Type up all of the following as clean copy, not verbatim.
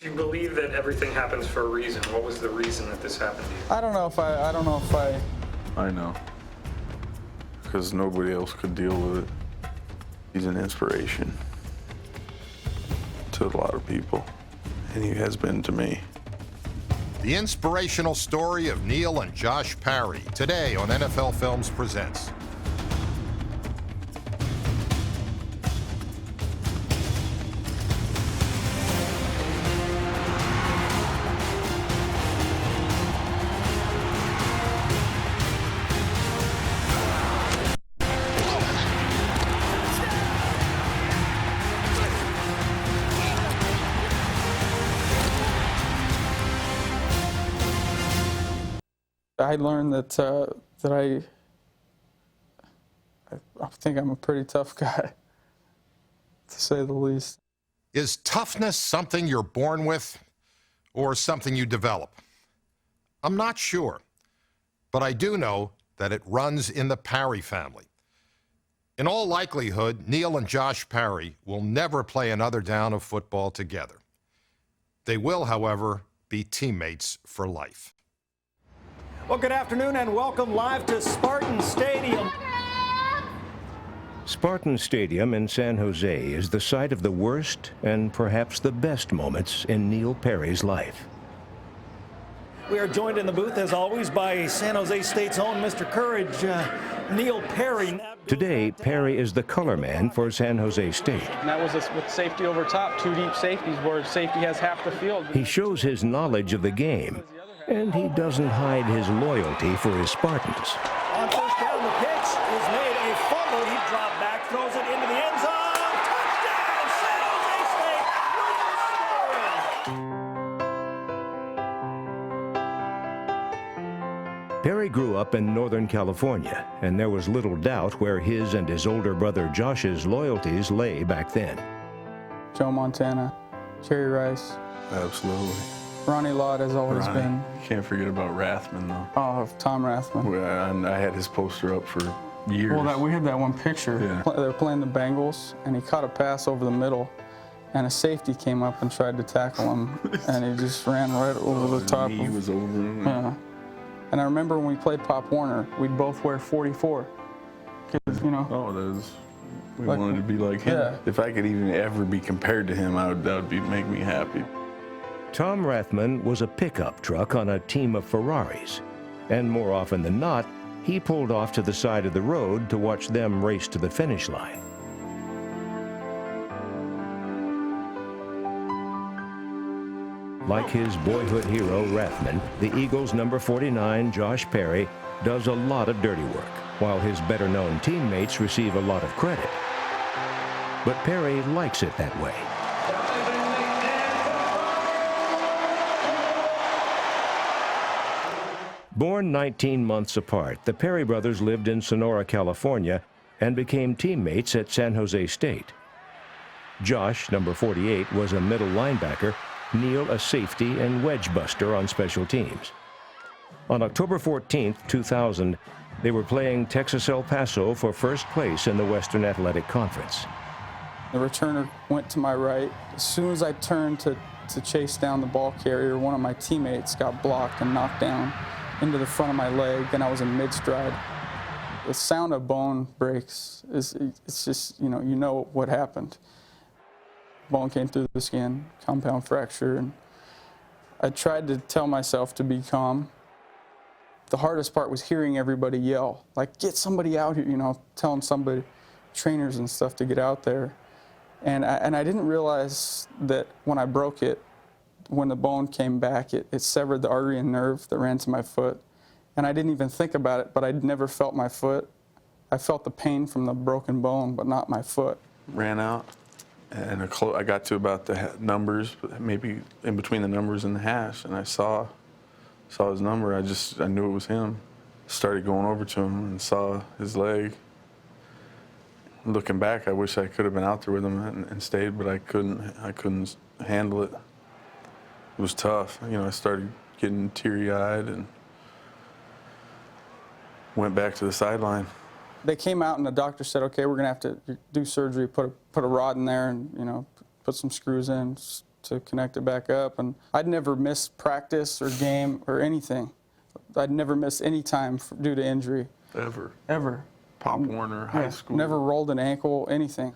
Do you believe that everything happens for a reason? What was the reason that this happened to you? I don't know if I. I know. Because nobody else could deal with it. He's an inspiration to a lot of people, and he has been to me. The inspirational story of Neil and Josh Parry, today on NFL Films Presents. I learned that I think I'm a pretty tough guy, to say the least. Is toughness something you're born with or something you develop? I'm not sure, but I do know that it runs in the Parry family. In all likelihood, Neil and Josh Parry will never play another down of football together. They will, however, be teammates for life. Well, good afternoon and welcome live to Spartan Stadium. Spartan Stadium in San Jose is the site of the worst and perhaps the best moments in Neil Parry's life. We are joined in the booth, as always, by San Jose State's own Mr. Courage, Neil Parry. Today, Parry is the color man for San Jose State. And that was with safety over top, two deep safeties where safety has half the field. He shows his knowledge of the game, and he doesn't hide his loyalty for his Spartans. On first down, the pitch is made a fumble. He dropped back, throws it into the end zone. Touchdown, San Jose State. Parry grew up in Northern California, and there was little doubt where his and his older brother Josh's loyalties lay back then. Joe Montana, Jerry Rice, Absolutely. Ronnie Lott has always been. You can't forget about Rathman, though. Oh, Tom Rathman. I had his poster up for years. Well, we had that one picture. Yeah. They were playing the Bengals, and he caught a pass over the middle, and a safety came up and tried to tackle him, and he just ran right over the top. He was over him. Yeah. And I remember when we played Pop Warner, we'd both wear 44. 'Cause, you know. Oh, we Like- wanted to be like him. Yeah. If I could even ever be compared to him, that would make me happy. Tom Rathman was a pickup truck on a team of Ferraris, and more often than not, he pulled off to the side of the road to watch them race to the finish line. Like his boyhood hero, Rathman, the Eagles' number 49, Josh Parry, does a lot of dirty work, while his better-known teammates receive a lot of credit. But Parry likes it that way. Born 19 months apart, the Parry brothers lived in Sonora, California, and became teammates at San Jose State. Josh, number 48, was a middle linebacker, Neil a safety and wedge buster on special teams. On October 14, 2000, they were playing Texas El Paso for first place in the Western Athletic Conference. The returner went to my right. As soon as I turned to chase down the ball carrier, one of my teammates got blocked and knocked down into the front of my leg, and I was in mid-stride. The sound of bone breaks, it's just, you know what happened. Bone came through the skin, compound fracture, and I tried to tell myself to be calm. The hardest part was hearing everybody yell, like, get somebody out here, telling somebody, trainers and stuff, to get out there. And I didn't realize that when I broke it, when the bone came back, it severed the artery and nerve that ran to my foot. And I didn't even think about it, but I'd never felt my foot. I felt the pain from the broken bone, but not my foot. Ran out, and I got to about the numbers, maybe in between the numbers and the hash, and I saw his number. I knew it was him. Started going over to him and saw his leg. Looking back, I wish I could have been out there with him and stayed, but I couldn't handle it. It was tough. I started getting teary-eyed and went back to the sideline. They came out and the doctor said, okay, we're going to have to do surgery, put a rod in there and, put some screws in, to connect it back up. And I'd never missed practice or game or anything. I'd never missed any time due to injury. Ever. Ever. Pop Warner, high school. Never rolled an ankle, anything.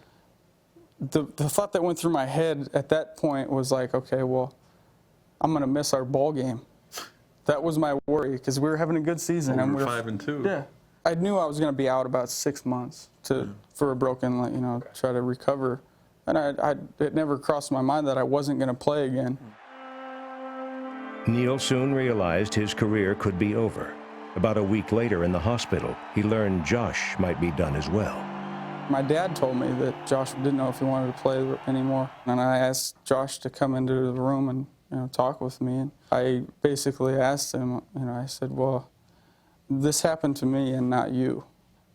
The thought that went through my head at that point was like, okay, well, I'm going to miss our ball game. That was my worry, because we were having a good season. Well, and we were 5-2. Yeah. I knew I was going to be out about 6 months for a broken, try to recover. And it never crossed my mind that I wasn't going to play again. Neil soon realized his career could be over. About a week later in the hospital, he learned Josh might be done as well. My dad told me that Josh didn't know if he wanted to play anymore. And I asked Josh to come into the room and talk with me. And I basically asked him, I said, well, this happened to me and not you.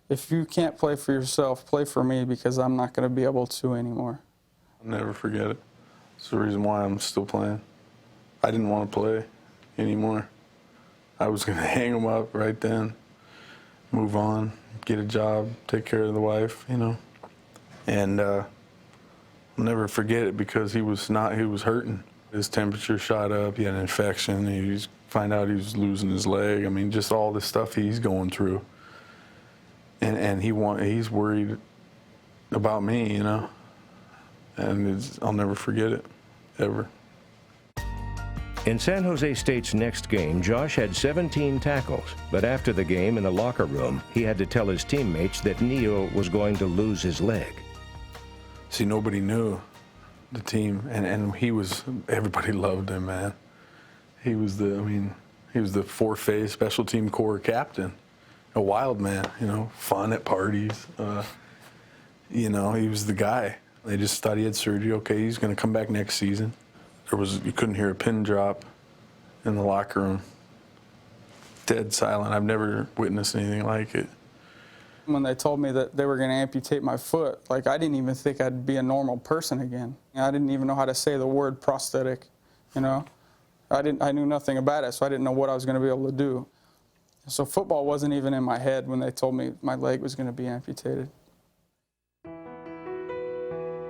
If you can't play for yourself, play for me, because I'm not going to be able to anymore. I'll never forget it. It's the reason why I'm still playing. I didn't want to play anymore. I was going to hang him up right then, move on, get a job, take care of the wife, And I'll never forget it, because he was hurting. His temperature shot up, he had an infection, find out he was losing his leg. I mean, just all the stuff he's going through. And he's worried about me, And I'll never forget it, ever. In San Jose State's next game, Josh had 17 tackles, but after the game in the locker room, he had to tell his teammates that Neil was going to lose his leg. See, nobody knew the team, and everybody loved him, man. He was the four-phase special team corps captain, a wild man, fun at parties. He was the guy. They just thought he had surgery. Okay, he's going to come back next season. You couldn't hear a pin drop in the locker room. Dead silent. I've never witnessed anything like it. When they told me that they were going to amputate my foot, I didn't even think I'd be a normal person again. I didn't even know how to say the word prosthetic, I knew nothing about it, so I didn't know what I was going to be able to do. So football wasn't even in my head when they told me my leg was going to be amputated.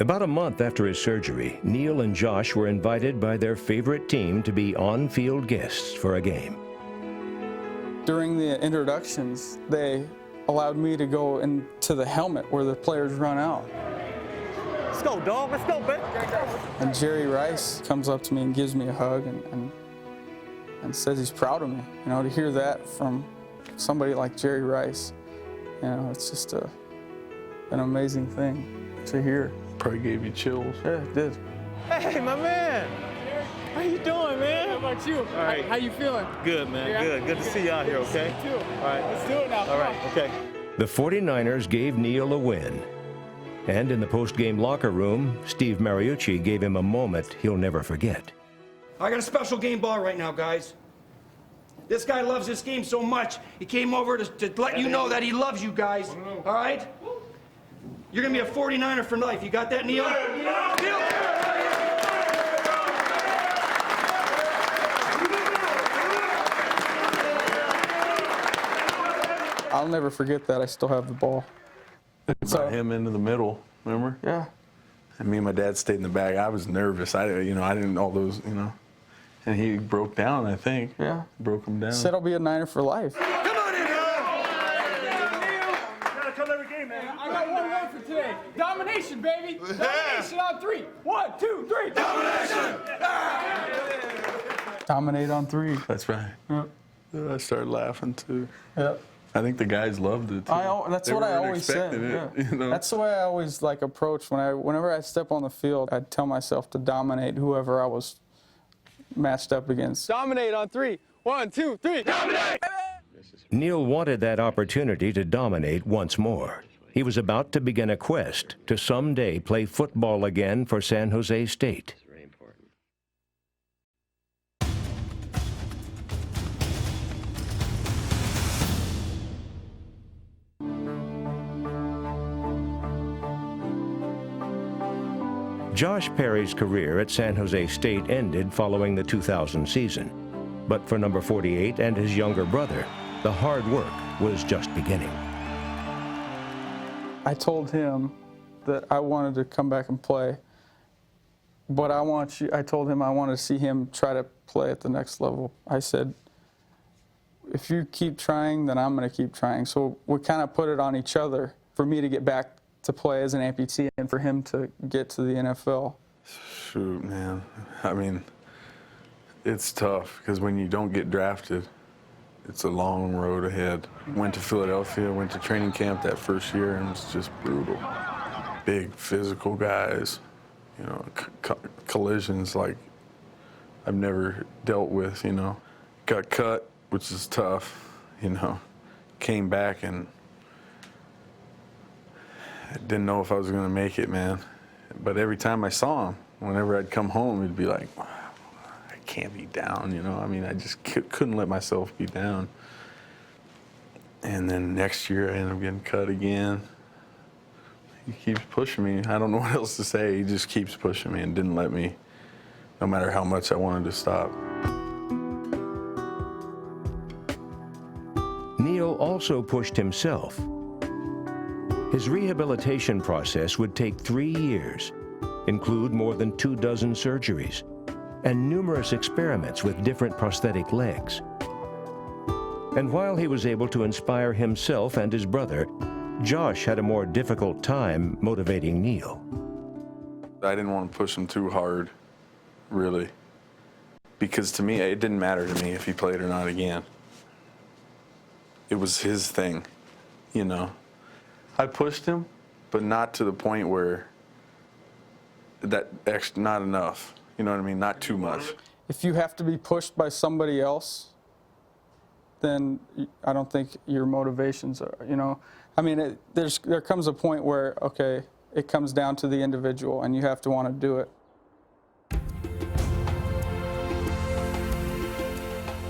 About a month after his surgery, Neil and Josh were invited by their favorite team to be on-field guests for a game. During the introductions, they allowed me to go into the helmet where the players run out. Let's go, dog. Let's go, baby. And Jerry Rice comes up to me and gives me a hug and says he's proud of me. To hear that from somebody like Jerry Rice, it's just an amazing thing to hear. Probably gave you chills. Yeah, it did. Hey, my man. How you doing, man? How about you? All right. How you feeling? Good, man. Yeah. Good to see you out here, okay? You too. All right. Let's do it now. All right, okay. The 49ers gave Neil a win. And in the post-game locker room, Steve Mariucci gave him a moment he'll never forget. I got a special game ball right now, guys. This guy loves this game so much, he came over to let you know that he loves you guys, all right? You're going to be a 49er for life. You got that, Neil? Neil! I'll never forget that. I still have the ball. Brought him into the middle, remember? Yeah. And me and my dad stayed in the back. I was nervous. I didn't all those, And he broke down, I think. Yeah. Broke him down. Said I'll be a Niner for life. Come on in, Neil! Gotta come every game, man. I got one word for today. Domination, baby. Domination on 3. 1, 2, 3. Domination! Dominate on 3. That's right. Yep. I started laughing, too. Yep. I think the guys loved it, too. That's what I always said. Yeah. That's the way I always approach whenever I step on the field. I'd tell myself to dominate whoever I was matched up against. Dominate on 3. 1, 2, 3. Dominate! Neil wanted that opportunity to dominate once more. He was about to begin a quest to someday play football again for San Jose State. Josh Parry's career at San Jose State ended following the 2000 season. But for number 48 and his younger brother, the hard work was just beginning. I told him that I wanted to come back and play but I told him I want to see him try to play at the next level. I said, if you keep trying, then I'm going to keep trying. So we kind of put it on each other for me to get back to play as an amputee and for him to get to the NFL. Shoot, man. I mean, it's tough because when you don't get drafted, it's a long road ahead. Went to Philadelphia, went to training camp that first year, and it's just brutal. Big physical guys, you know, collisions like I've never dealt with, you know. Got cut, which is tough, you know. Came back and I didn't know if I was going to make it, man. But every time I saw him, whenever I'd come home, it'd be like, I can't be down, you know. I mean, I just couldn't let myself be down. And then next year, I ended up getting cut again. He keeps pushing me. I don't know what else to say. He just keeps pushing me and didn't let me, no matter how much I wanted to stop. Neil also pushed himself. His rehabilitation process would take 3 years, include more than 24 surgeries, and numerous experiments with different prosthetic legs. And while he was able to inspire himself and his brother, Josh had a more difficult time motivating Neil. I didn't want to push him too hard, really, because to me, it didn't matter to me if he played or not again. It was his thing, you know. I pushed him, but not to the point where not enough. You know what I mean? Not too much. If you have to be pushed by somebody else, then I don't think your motivations are, you know. I mean, there comes a point where, okay, it comes down to the individual, and you have to want to do it.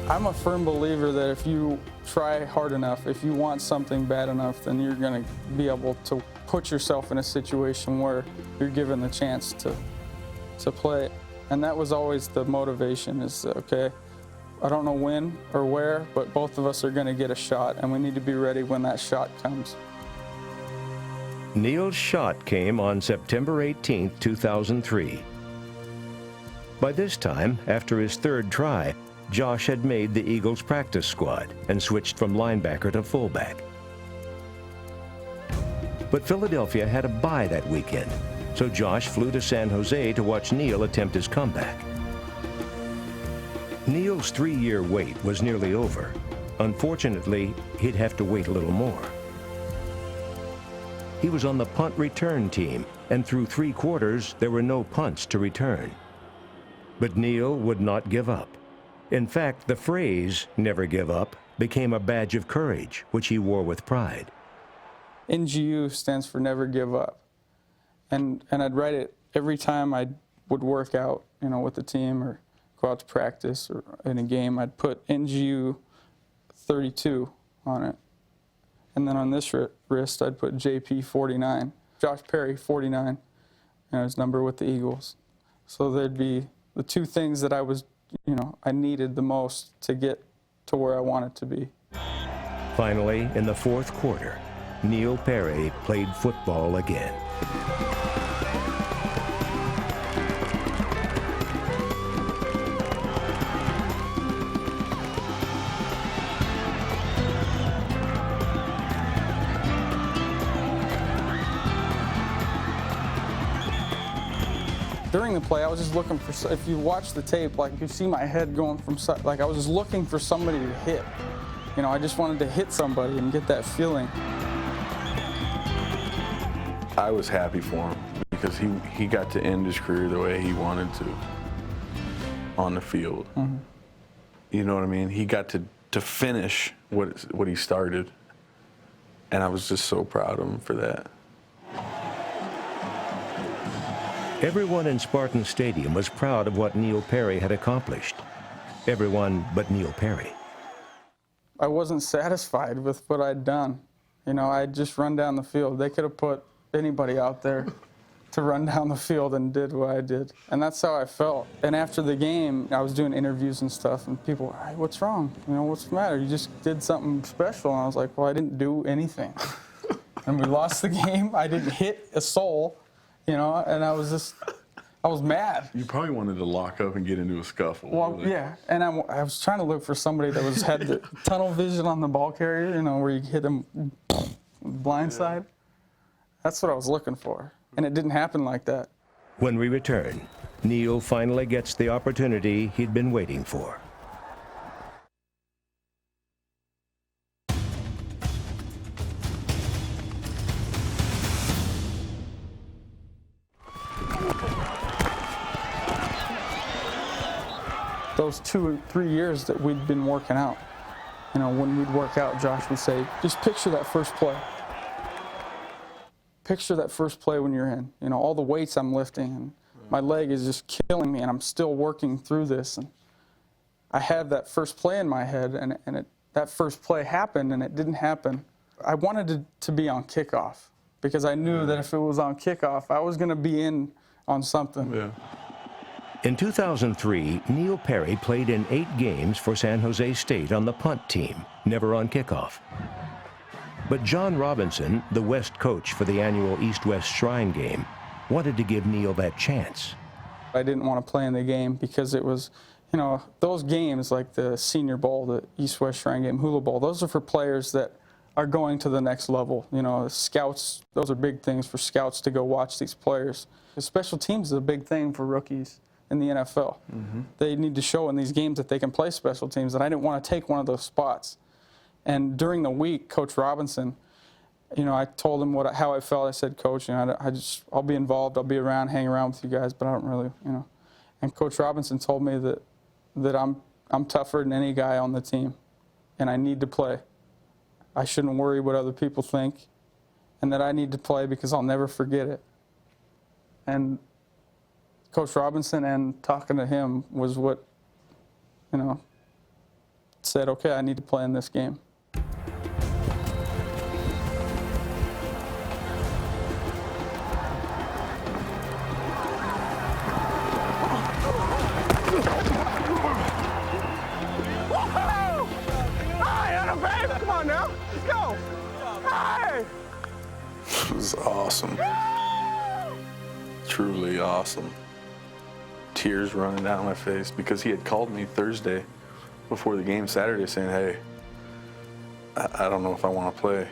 I'm a firm believer that if you try hard enough, if you want something bad enough, then you're going to be able to put yourself in a situation where you're given the chance to play. And that was always the motivation is, okay, I don't know when or where, but both of us are going to get a shot, and we need to be ready when that shot comes. Neil's shot came on September 18, 2003. By this time, after his third try, Josh had made the Eagles practice squad and switched from linebacker to fullback. But Philadelphia had a bye that weekend, so Josh flew to San Jose to watch Neil attempt his comeback. Neil's 3-year wait was nearly over. Unfortunately, he'd have to wait a little more. He was on the punt return team, and through 3 quarters, there were no punts to return. But Neil would not give up. In fact, the phrase, "never give up," became a badge of courage, which he wore with pride. NGU stands for never give up. And I'd write it every time I would work out, you know, with the team or go out to practice or in a game. I'd put NGU 32 on it. And then on this wrist, I'd put JP 49, Josh Parry 49, and his number with the Eagles. So there'd be the 2 things that I was, you know, I needed the most to get to where I wanted to be. Finally, in the 4th quarter, Neil Parry played football again. During the play, I was just looking for, if you watch the tape, like you see my head going from, like I was just looking for somebody to hit. You know, I just wanted to hit somebody and get that feeling. I was happy for him because he got to end his career the way he wanted to on the field. Mm-hmm. You know what I mean? He got to finish what he started, and I was just so proud of him for that. Everyone in Spartan Stadium was proud of what Neil Parry had accomplished. Everyone but Neil Parry. I wasn't satisfied with what I'd done. You know, I'd just run down the field. They could have put anybody out there to run down the field and did what I did. And that's how I felt. And after the game, I was doing interviews and stuff, and people were, "Hey, what's wrong? You know, what's the matter? You just did something special." And I was like, well, I didn't do anything. And we lost the game. I didn't hit a soul, you know, and I was just, I was mad. You probably wanted to lock up and get into a scuffle. Well, really. yeah, and I was trying to look for somebody that had the tunnel vision on the ball carrier, you know, where you hit him blindside. That's what I was looking for, and it didn't happen like that. When we return, Neil finally gets the opportunity he'd been waiting for. Those 2 or 3 years that we'd been working out, you know, when we'd work out, Josh would say, just picture that first play. Picture that first play when you're in. You know, all the weights I'm lifting, and my leg is just killing me, and I'm still working through this. And I have that first play in my head, and that first play happened, and it didn't happen. I wanted to be on kickoff, because I knew that if it was on kickoff, I was going to be in on something. Yeah. In 2003, Neil Parry played in 8 games for San Jose State on the punt team, never on kickoff. But John Robinson, the West coach for the annual East-West Shrine game, wanted to give Neil that chance. I didn't want to play in the game because it was, you know, those games like the Senior Bowl, the East-West Shrine game, Hula Bowl, those are for players that are going to the next level. You know, scouts, those are big things for scouts to go watch these players. The special teams is a big thing for rookies in the NFL. They need to show in these games that they can play special teams, and I didn't want to take one of those spots. And during the week, Coach Robinson, you know, I told him how I felt. I said, Coach, you know, I'll be involved, I'll be around, hang around with you guys, but I don't really, you know. And Coach Robinson told me that I'm tougher than any guy on the team, and I need to play. I shouldn't worry what other people think, and that I need to play because I'll never forget it. And Coach Robinson and talking to him was what, you know, said, okay, I need to play in this game. Come on now, let's go. Hey! It was awesome. Truly awesome. Tears running down my face because he had called me Thursday before the game Saturday saying, hey, I don't know if I want to play.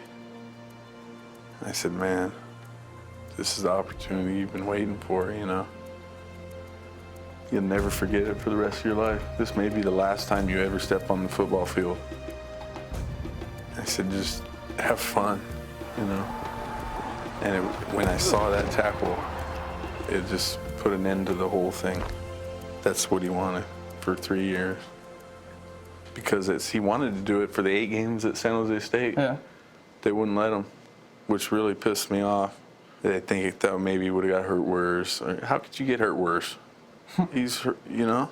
I said, man, this is the opportunity you've been waiting for, you know. You'll never forget it for the rest of your life. This may be the last time you ever step on the football field. I said, just have fun, you know. And when I saw that tackle, it just put an end to the whole thing. That's what he wanted for 3 years. Because he wanted to do it for the 8 games at San Jose State. Yeah. They wouldn't let him, which really pissed me off. They think that maybe he would have got hurt worse. How could you get hurt worse? He's hurt, you know?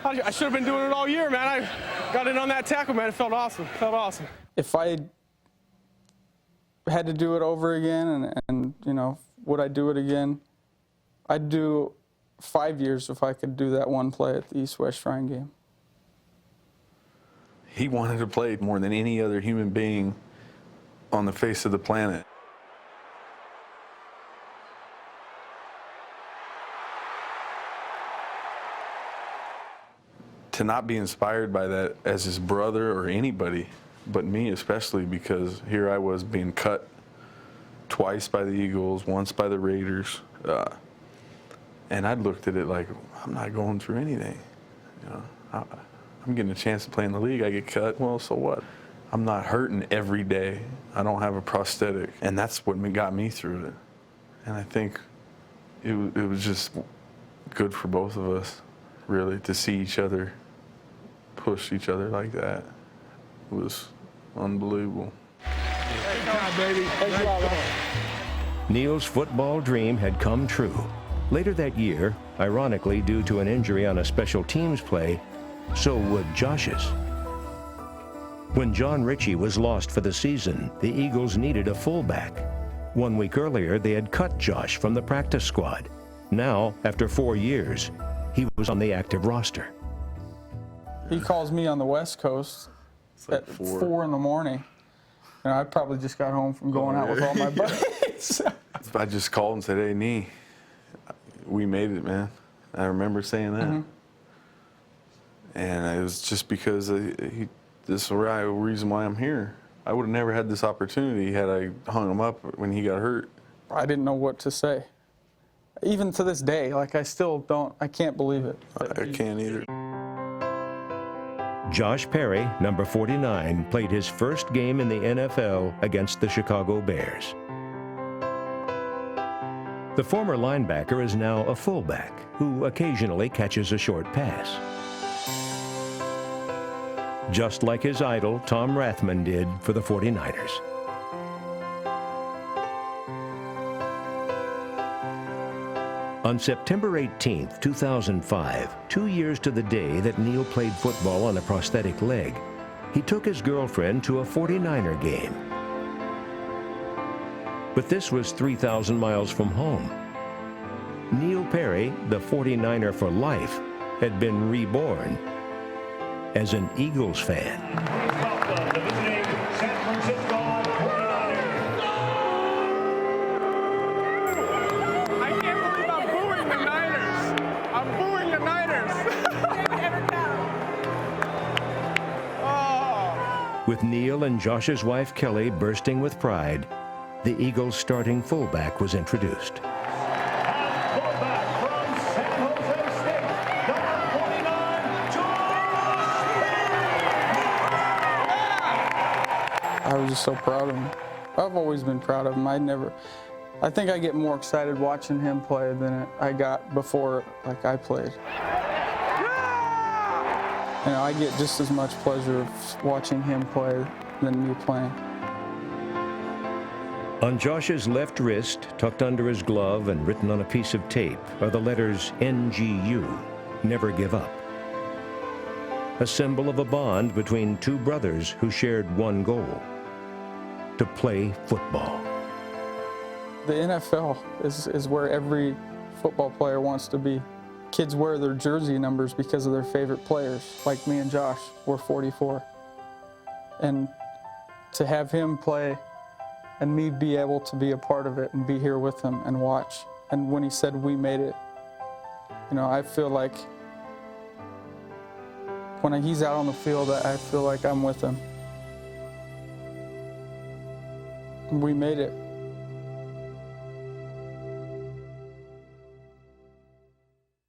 I should have been doing it all year, man. I got in on that tackle, man. It felt awesome. It felt awesome. If I had to do it over again, and you know, would I do it again? I'd do 5 years if I could do that one play at the East-West Shrine game. He wanted to play more than any other human being on the face of the planet. To not be inspired by that as his brother or anybody, but me especially, because here I was being cut twice by the Eagles, once by the Raiders, and I looked at it like, I'm not going through anything. You know, I'm getting a chance to play in the league. I get cut, well, so what? I'm not hurting every day. I don't have a prosthetic, and that's what got me through it. And I think it was just good for both of us, really, to see each other push each other like that. It was unbelievable. Neil's football dream had come true. Later that year, ironically due to an injury on a special teams play, so would Josh's. When John Ritchie was lost for the season, the Eagles needed a fullback. 1 week earlier, they had cut Josh from the practice squad. Now, after 4 years, he was on the active roster. He calls me on the West Coast at 4 in the morning. And I probably just got home from going out with all my buddies. I just called and said, hey, Nee, we made it, man. I remember saying that. And it was just because this is the reason why I'm here. I would have never had this opportunity had I hung him up when he got hurt. I didn't know what to say. Even to this day, like I can't believe it. I can't either. Josh Parry, number 49, played his first game in the NFL against the Chicago Bears. The former linebacker is now a fullback who occasionally catches a short pass. Just like his idol, Tom Rathman, did for the 49ers. On September 18, 2005, 2 years to the day that Neil played football on a prosthetic leg, he took his girlfriend to a 49er game. But this was 3,000 miles from home. Neil Parry, the 49er for life, had been reborn as an Eagles fan. Welcome the visiting San Francisco 49ers. I can't believe I'm booing the Niners. I'm booing the Niners. Oh. With Neil and Josh's wife Kelly bursting with pride, the Eagles' starting fullback was introduced. And fullback from San Jose State, number 49, Josh. I was just so proud of him. I've always been proud of him. I think I get more excited watching him play than I got before, like, I played. You know, I get just as much pleasure of watching him play than me playing. On Josh's left wrist, tucked under his glove and written on a piece of tape, are the letters NGU, never give up. A symbol of a bond between two brothers who shared one goal: to play football. The NFL is where every football player wants to be. Kids wear their jersey numbers because of their favorite players, like me and Josh. We're 44. And to have him play and me be able to be a part of it and be here with him and watch. And when he said we made it, you know, I feel like when he's out on the field, I feel like I'm with him. We made it.